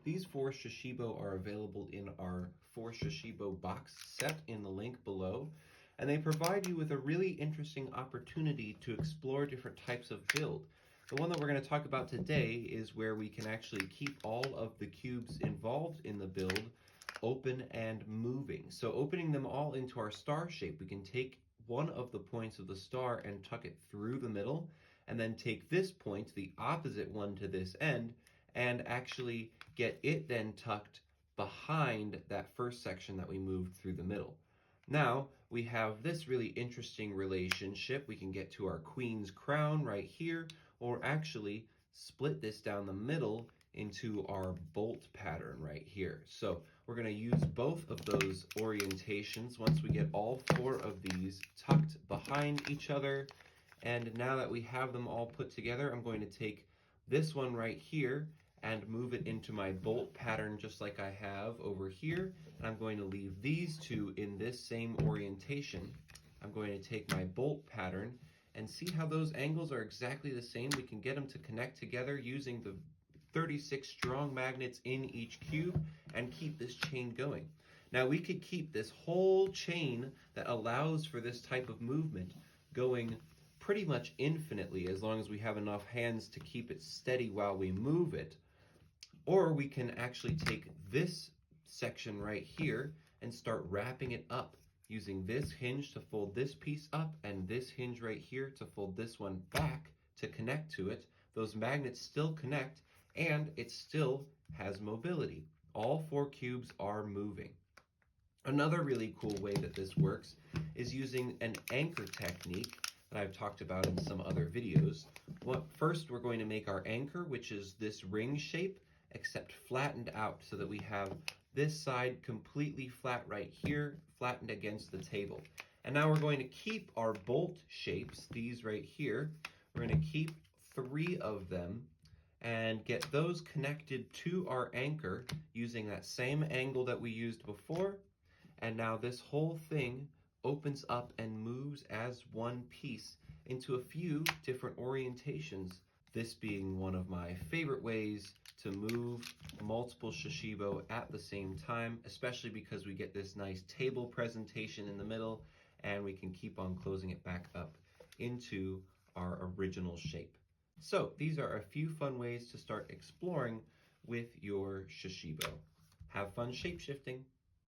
These 4 Shashibo are available in our 4 Shashibo box set in the link below, and they provide you with a really interesting opportunity to explore different types of build. The one that we're going to talk about today is where we can actually keep all of the cubes involved in the build open and moving. So opening them all into our star shape, we can take one of the points of the star and tuck it through the middle, and then take this point, the opposite one to this end, and actually get it then tucked behind that first section that we moved through the middle. Now we have this really interesting relationship. We can get to our queen's crown right here, or actually split this down the middle into our bolt pattern right here. So we're going to use both of those orientations once we get all 4 of these tucked behind each other. And now that we have them all put together, I'm going to take this one right here and move it into my bolt pattern just like I have over here. And I'm going to leave these 2 in this same orientation. I'm going to take my bolt pattern and see how those angles are exactly the same. We can get them to connect together using the 36 strong magnets in each cube and keep this chain going. Now we could keep this whole chain that allows for this type of movement going pretty much infinitely as long as we have enough hands to keep it steady while we move it. Or we can actually take this section right here and start wrapping it up using this hinge to fold this piece up and this hinge right here to fold this one back to connect to it. Those magnets still connect and it still has mobility. All 4 cubes are moving. Another really cool way that this works is using an anchor technique that I've talked about in some other videos. First, we're going to make our anchor, which is this ring shape, except flattened out so that we have this side completely flat right here, flattened against the table. And now we're going to keep our bolt shapes, these right here. We're going to keep 3 of them and get those connected to our anchor using that same angle that we used before. And now this whole thing opens up and moves as one piece into a few different orientations, this being one of my favorite ways to move multiple Shashibo at the same time, especially because we get this nice table presentation in the middle and we can keep on closing it back up into our original shape. So these are a few fun ways to start exploring with your Shashibo. Have fun shape shifting.